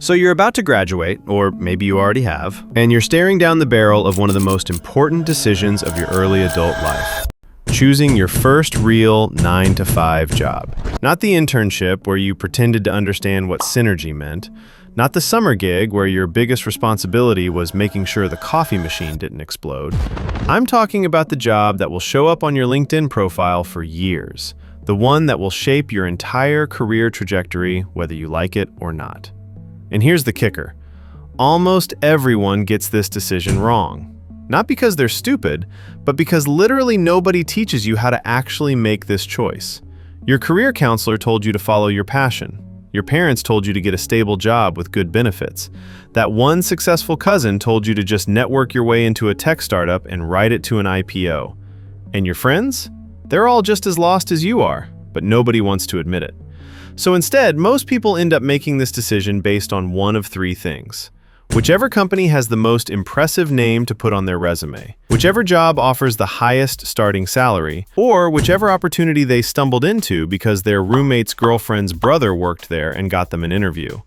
So you're about to graduate, or maybe you already have, and you're staring down the barrel of one of the most important decisions of your early adult life. Choosing your first real 9-to-5 job. Not the internship where you pretended to understand what synergy meant, not the summer gig where your biggest responsibility was making sure the coffee machine didn't explode. I'm talking about the job that will show up on your LinkedIn profile for years, the one that will shape your entire career trajectory, whether you like it or not. And here's the kicker. Almost everyone gets this decision wrong. Not because they're stupid, but because literally nobody teaches you how to actually make this choice. Your career counselor told you to follow your passion. Your parents told you to get a stable job with good benefits. That one successful cousin told you to just network your way into a tech startup and ride it to an IPO. And your friends? They're all just as lost as you are, but nobody wants to admit it. So instead, most people end up making this decision based on one of three things. Whichever company has the most impressive name to put on their resume, whichever job offers the highest starting salary, or whichever opportunity they stumbled into because their roommate's girlfriend's brother worked there and got them an interview.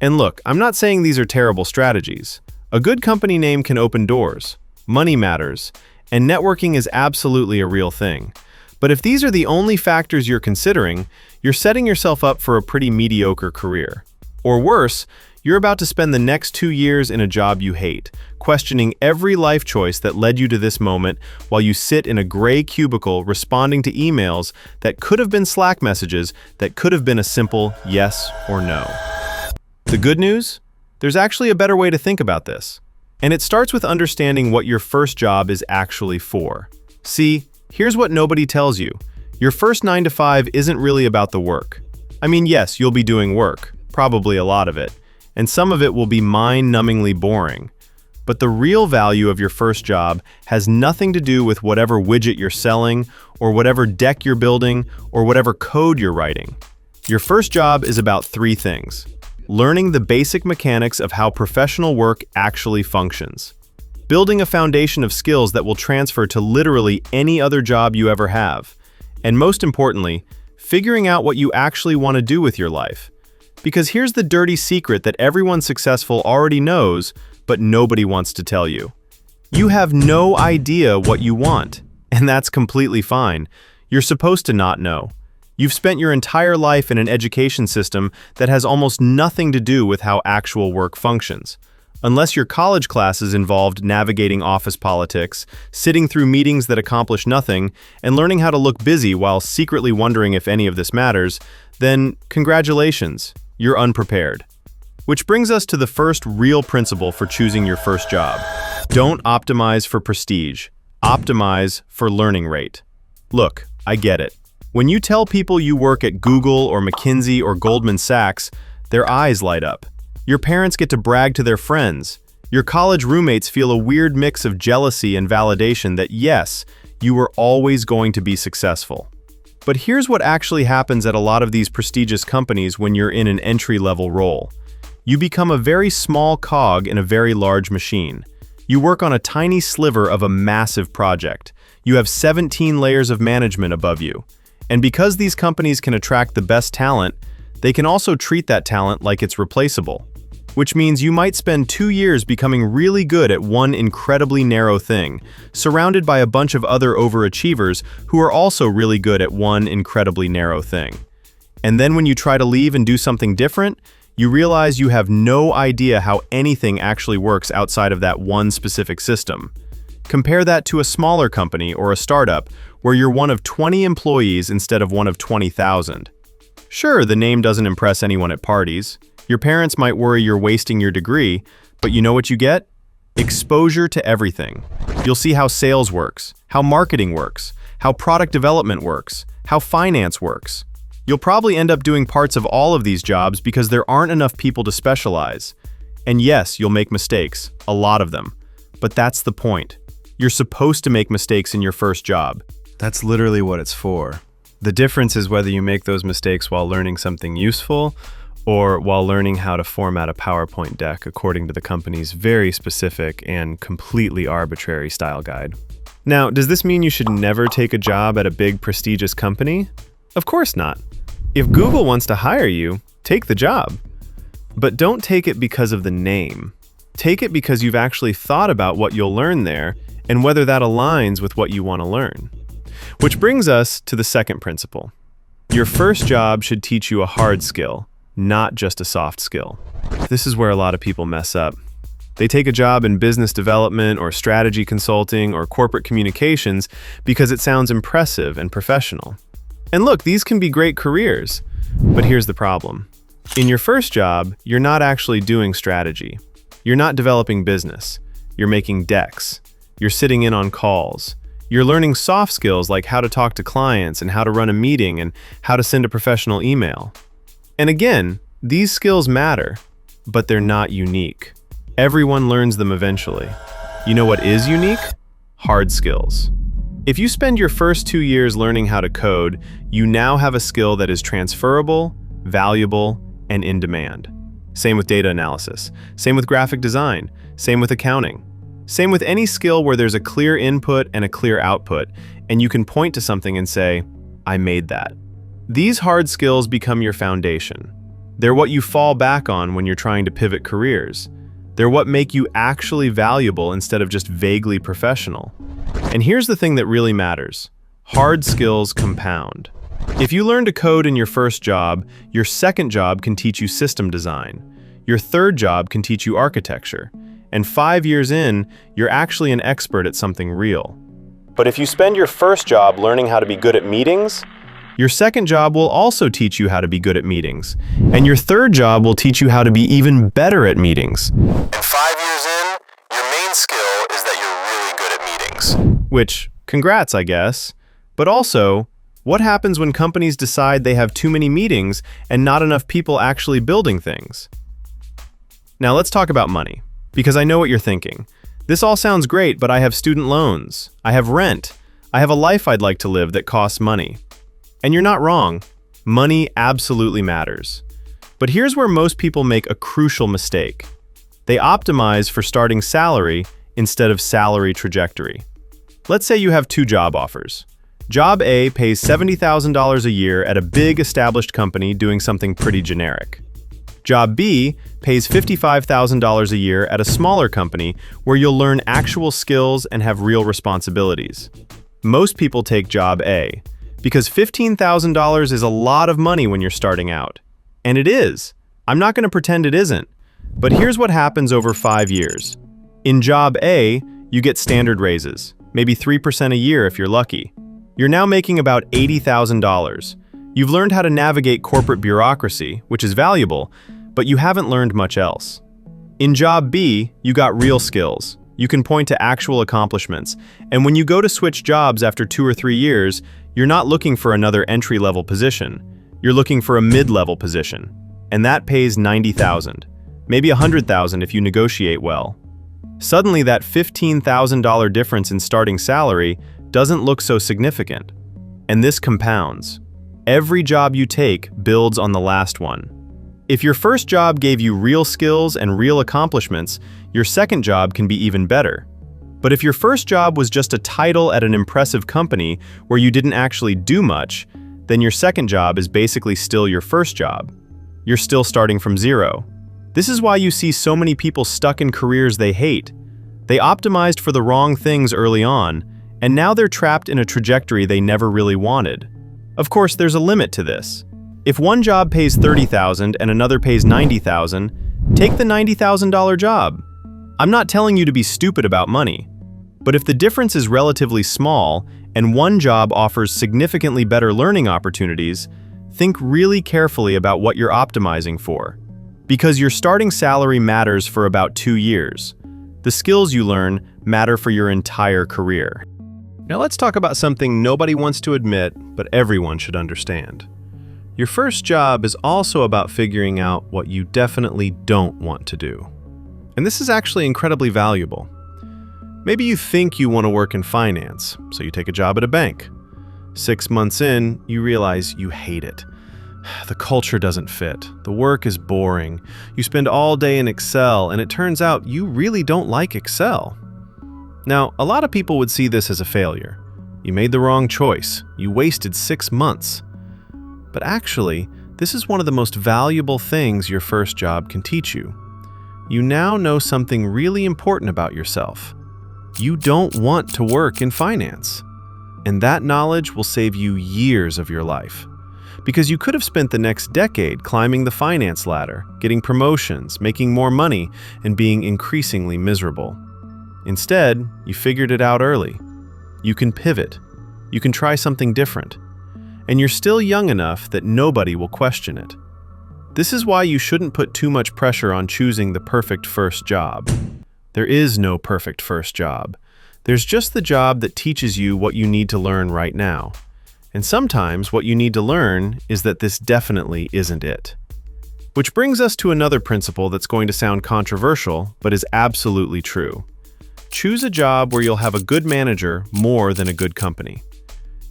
And look, I'm not saying these are terrible strategies. A good company name can open doors, money matters, and networking is absolutely a real thing. But if these are the only factors you're considering, you're setting yourself up for a pretty mediocre career. Or worse, you're about to spend the next 2 years in a job you hate, questioning every life choice that led you to this moment while you sit in a gray cubicle responding to emails that could have been Slack messages that could have been a simple yes or no. The good news? There's actually a better way to think about this. And it starts with understanding what your first job is actually for. See, here's what nobody tells you. Your first 9-to-5 isn't really about the work. I mean, yes, you'll be doing work, probably a lot of it, and some of it will be mind-numbingly boring. But the real value of your first job has nothing to do with whatever widget you're selling, or whatever deck you're building, or whatever code you're writing. Your first job is about three things. Learning the basic mechanics of how professional work actually functions. Building a foundation of skills that will transfer to literally any other job you ever have. And most importantly, figuring out what you actually want to do with your life. Because here's the dirty secret that everyone successful already knows, but nobody wants to tell you. You have no idea what you want, and that's completely fine. You're supposed to not know. You've spent your entire life in an education system that has almost nothing to do with how actual work functions. Unless your college classes involved navigating office politics, sitting through meetings that accomplish nothing, and learning how to look busy while secretly wondering if any of this matters, then congratulations, you're unprepared. Which brings us to the first real principle for choosing your first job. Don't optimize for prestige. Optimize for learning rate. Look, I get it. When you tell people you work at Google or McKinsey or Goldman Sachs, their eyes light up. Your parents get to brag to their friends. Your college roommates feel a weird mix of jealousy and validation that yes, you were always going to be successful. But here's what actually happens at a lot of these prestigious companies when you're in an entry-level role. You become a very small cog in a very large machine. You work on a tiny sliver of a massive project. You have 17 layers of management above you. And because these companies can attract the best talent, they can also treat that talent like it's replaceable. Which means you might spend 2 years becoming really good at one incredibly narrow thing, surrounded by a bunch of other overachievers who are also really good at one incredibly narrow thing. And then when you try to leave and do something different, you realize you have no idea how anything actually works outside of that one specific system. Compare that to a smaller company or a startup where you're one of 20 employees instead of one of 20,000. Sure, the name doesn't impress anyone at parties. Your parents might worry you're wasting your degree, but you know what you get? Exposure to everything. You'll see how sales works, how marketing works, how product development works, how finance works. You'll probably end up doing parts of all of these jobs because there aren't enough people to specialize. And yes, you'll make mistakes, a lot of them. But that's the point. You're supposed to make mistakes in your first job. That's literally what it's for. The difference is whether you make those mistakes while learning something useful or while learning how to format a PowerPoint deck according to the company's very specific and completely arbitrary style guide. Now, does this mean you should never take a job at a big prestigious company? Of course not. If Google wants to hire you, take the job. But don't take it because of the name. Take it because you've actually thought about what you'll learn there and whether that aligns with what you want to learn. Which brings us to the second principle. Your first job should teach you a hard skill, not just a soft skill. This is where a lot of people mess up. They take a job in business development or strategy consulting or corporate communications because it sounds impressive and professional. And look, these can be great careers, but here's the problem. In your first job, you're not actually doing strategy. You're not developing business. You're making decks. You're sitting in on calls. You're learning soft skills like how to talk to clients and how to run a meeting and how to send a professional email. And again, these skills matter, but they're not unique. Everyone learns them eventually. You know what is unique? Hard skills. If you spend your first 2 years learning how to code, you now have a skill that is transferable, valuable, and in demand. Same with data analysis. Same with graphic design. Same with accounting. Same with any skill where there's a clear input and a clear output, and you can point to something and say, I made that. These hard skills become your foundation. They're what you fall back on when you're trying to pivot careers. They're what make you actually valuable instead of just vaguely professional. And here's the thing that really matters. Hard skills compound. If you learn to code in your first job, your second job can teach you system design. Your third job can teach you architecture. And 5 years in, you're actually an expert at something real. But if you spend your first job learning how to be good at meetings, your second job will also teach you how to be good at meetings. And your third job will teach you how to be even better at meetings. And 5 years in, your main skill is that you're really good at meetings. Which, congrats, I guess. But also, what happens when companies decide they have too many meetings and not enough people actually building things? Now let's talk about money, because I know what you're thinking. This all sounds great, but I have student loans. I have rent. I have a life I'd like to live that costs money. And you're not wrong. Money absolutely matters. But here's where most people make a crucial mistake. They optimize for starting salary instead of salary trajectory. Let's say you have 2 job offers. Job A pays $70,000 a year at a big established company doing something pretty generic. Job B pays $55,000 a year at a smaller company where you'll learn actual skills and have real responsibilities. Most people take Job A because $15,000 is a lot of money when you're starting out. And it is. I'm not going to pretend it isn't. But here's what happens over 5 years. In Job A, you get standard raises, maybe 3% a year if you're lucky. You're now making about $80,000. You've learned how to navigate corporate bureaucracy, which is valuable, but you haven't learned much else. In Job B, you got real skills. You can point to actual accomplishments. And when you go to switch jobs after 2 or 3 years, you're not looking for another entry-level position. You're looking for a mid-level position. And that pays $90,000, maybe $100,000 if you negotiate well. Suddenly, that $15,000 difference in starting salary doesn't look so significant. And this compounds. Every job you take builds on the last one. If your first job gave you real skills and real accomplishments, your second job can be even better. But if your first job was just a title at an impressive company where you didn't actually do much, then your second job is basically still your first job. You're still starting from zero. This is why you see so many people stuck in careers they hate. They optimized for the wrong things early on, and now they're trapped in a trajectory they never really wanted. Of course, there's a limit to this. If one job pays $30,000 and another pays $90,000, take the $90,000 job. I'm not telling you to be stupid about money, but if the difference is relatively small and one job offers significantly better learning opportunities, think really carefully about what you're optimizing for. Because your starting salary matters for about 2 years. The skills you learn matter for your entire career. Now let's talk about something nobody wants to admit, but everyone should understand. Your first job is also about figuring out what you definitely don't want to do. And this is actually incredibly valuable. Maybe you think you want to work in finance, so you take a job at a bank. 6 months in, you realize you hate it. The culture doesn't fit. The work is boring. You spend all day in Excel, and it turns out you really don't like Excel. Now, a lot of people would see this as a failure. You made the wrong choice. You wasted 6 months. But actually, This is one of the most valuable things your first job can teach you. You now know something really important about yourself. You don't want to work in finance. And that knowledge will save you years of your life. Because you could have spent the next decade climbing the finance ladder, getting promotions, making more money, and being increasingly miserable. Instead, you figured it out early. You can pivot. You can try something different. And you're still young enough that nobody will question it. This is why you shouldn't put too much pressure on choosing the perfect first job. There is no perfect first job. There's just the job that teaches you what you need to learn right now. And sometimes what you need to learn is that this definitely isn't it. Which brings us to another principle that's going to sound controversial, but is absolutely true. Choose a job where you'll have a good manager more than a good company.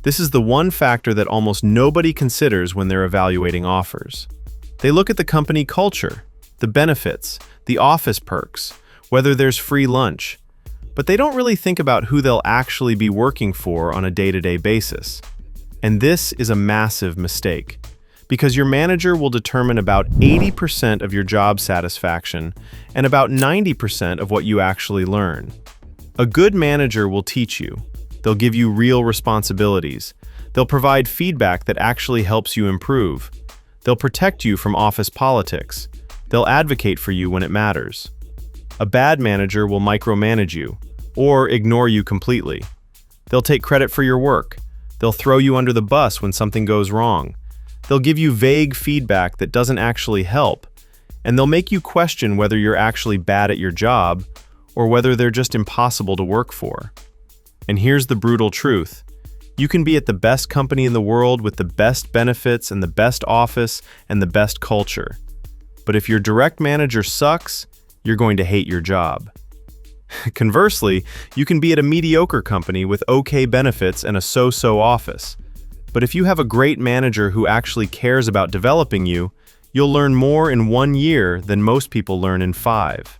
This is the one factor that almost nobody considers when they're evaluating offers. They look at the company culture, the benefits, the office perks, whether there's free lunch, but they don't really think about who they'll actually be working for on a day-to-day basis. And this is a massive mistake, because your manager will determine about 80% of your job satisfaction and about 90% of what you actually learn. A good manager will teach you. They'll give you real responsibilities. They'll provide feedback that actually helps you improve. They'll protect you from office politics. They'll advocate for you when it matters. A bad manager will micromanage you or ignore you completely. They'll take credit for your work. They'll throw you under the bus when something goes wrong. They'll give you vague feedback that doesn't actually help, and they'll make you question whether you're actually bad at your job or whether they're just impossible to work for. And here's the brutal truth. You can be at the best company in the world with the best benefits and the best office and the best culture. But if your direct manager sucks, you're going to hate your job. Conversely, you can be at a mediocre company with okay benefits and a so-so office. But if you have a great manager who actually cares about developing you, you'll learn more in 1 year than most people learn in 5.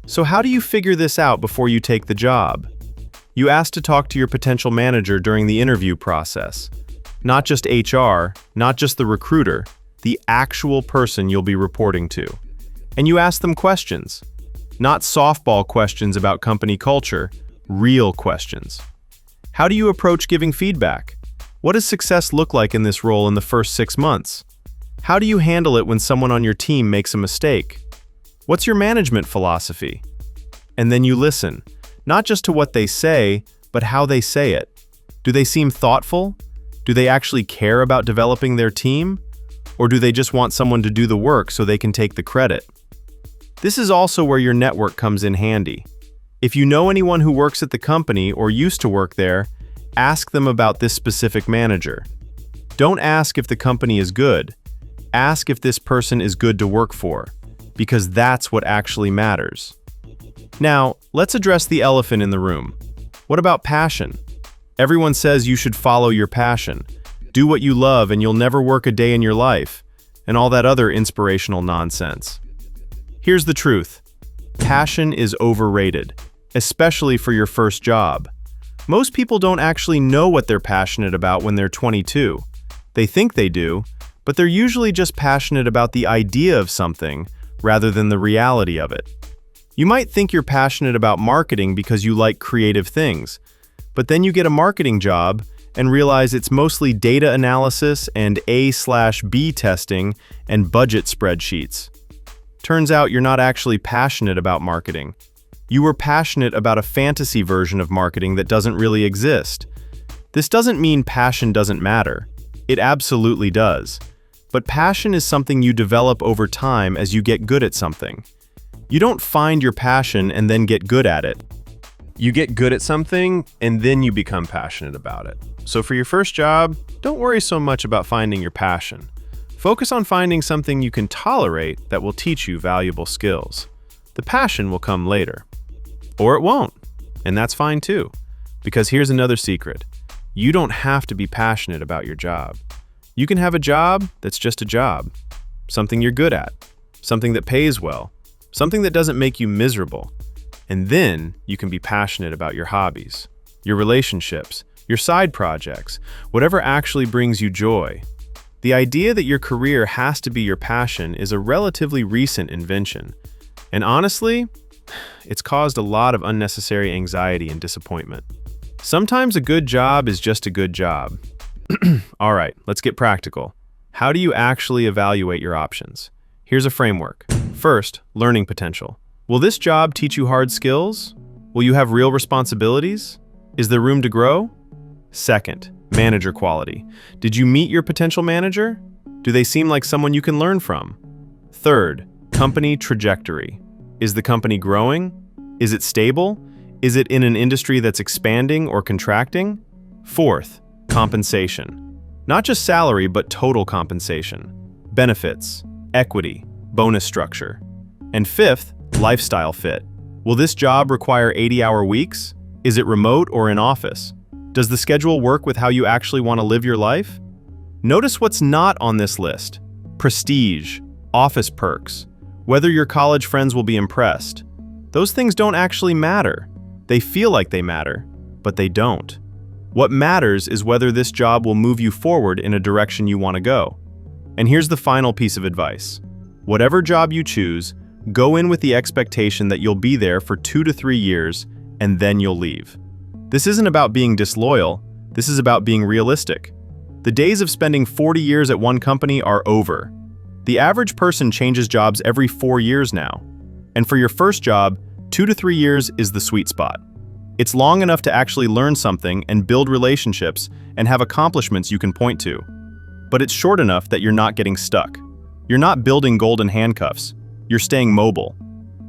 So how do you figure this out before you take the job? You ask to talk to your potential manager during the interview process. Not just HR, not just the recruiter, the actual person you'll be reporting to. And you ask them questions. Not softball questions about company culture, real questions. How do you approach giving feedback? What does success look like in this role in the first 6 months? How do you handle it when someone on your team makes a mistake? What's your management philosophy? And then you listen, not just to what they say, but how they say it. Do they seem thoughtful? Do they actually care about developing their team? Or do they just want someone to do the work so they can take the credit? This is also where your network comes in handy. If you know anyone who works at the company or used to work there, ask them about this specific manager. Don't ask if the company is good. Ask if this person is good to work for, because that's what actually matters. Now, let's address the elephant in the room. What about passion? Everyone says you should follow your passion. Do what you love and you'll never work a day in your life, and all that other inspirational nonsense. Here's the truth. Passion is overrated, especially for your first job. Most people don't actually know what they're passionate about when they're 22. They think they do, but they're usually just passionate about the idea of something rather than the reality of it. You might think you're passionate about marketing because you like creative things, but then you get a marketing job and realize it's mostly data analysis and A/B testing and budget spreadsheets. Turns out you're not actually passionate about marketing. You were passionate about a fantasy version of marketing that doesn't really exist. This doesn't mean passion doesn't matter. It absolutely does. But passion is something you develop over time as you get good at something. You don't find your passion and then get good at it. You get good at something and then you become passionate about it. So for your first job, don't worry so much about finding your passion. Focus on finding something you can tolerate that will teach you valuable skills. The passion will come later. Or it won't, and that's fine too. Because here's another secret. You don't have to be passionate about your job. You can have a job that's just a job. Something you're good at. Something that pays well. Something that doesn't make you miserable. And then you can be passionate about your hobbies, your relationships, your side projects, whatever actually brings you joy. The idea that your career has to be your passion is a relatively recent invention. And honestly, it's caused a lot of unnecessary anxiety and disappointment. Sometimes a good job is just a good job. All right, let's get practical. How do you actually evaluate your options? Here's a framework. First, learning potential. Will this job teach you hard skills? Will you have real responsibilities? Is there room to grow? Second, manager quality. Did you meet your potential manager? Do they seem like someone you can learn from? Third, company trajectory. Is the company growing? Is it stable? Is it in an industry that's expanding or contracting? Fourth, compensation. Not just salary, but total compensation. Benefits, equity, bonus structure. And fifth, lifestyle fit. Will this job require 80-hour weeks? Is it remote or in office? Does the schedule work with how you actually want to live your life? Notice what's not on this list. Prestige, office perks, whether your college friends will be impressed. Those things don't actually matter. They feel like they matter, but they don't. What matters is whether this job will move you forward in a direction you want to go. And here's the final piece of advice. Whatever job you choose, go in with the expectation that you'll be there for 2 to 3 years, and then you'll leave. This isn't about being disloyal, this is about being realistic. The days of spending 40 years at one company are over. The average person changes jobs every 4 years now. And for your first job, 2 to 3 years is the sweet spot. It's long enough to actually learn something and build relationships and have accomplishments you can point to. But it's short enough that you're not getting stuck. You're not building golden handcuffs. You're staying mobile.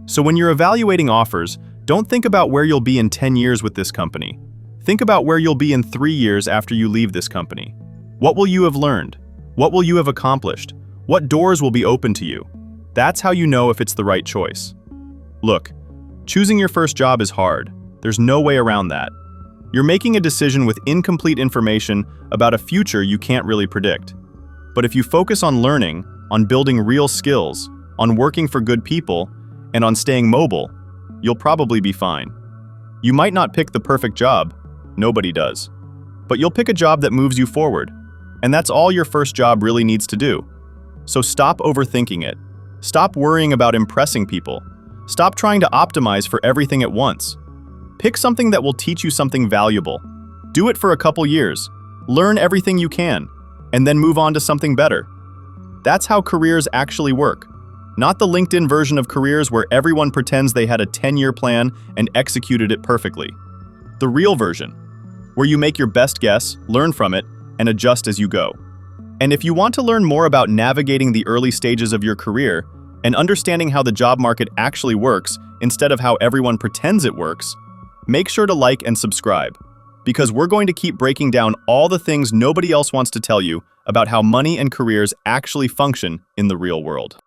So when you're evaluating offers, don't think about where you'll be in 10 years with this company. Think about where you'll be in 3 years after you leave this company. What will you have learned? What will you have accomplished? What doors will be open to you? That's how you know if it's the right choice. Look, choosing your first job is hard. There's no way around that. You're making a decision with incomplete information about a future you can't really predict. But if you focus on learning, on building real skills, on working for good people, and on staying mobile, you'll probably be fine. You might not pick the perfect job, nobody does. But you'll pick a job that moves you forward, and that's all your first job really needs to do. So stop overthinking it. Stop worrying about impressing people. Stop trying to optimize for everything at once. Pick something that will teach you something valuable. Do it for a couple years. Learn everything you can, and then move on to something better. That's how careers actually work. Not the LinkedIn version of careers where everyone pretends they had a 10-year plan and executed it perfectly. The real version, where you make your best guess, learn from it, and adjust as you go. And if you want to learn more about navigating the early stages of your career and understanding how the job market actually works instead of how everyone pretends it works, make sure to like and subscribe, because we're going to keep breaking down all the things nobody else wants to tell you about how money and careers actually function in the real world.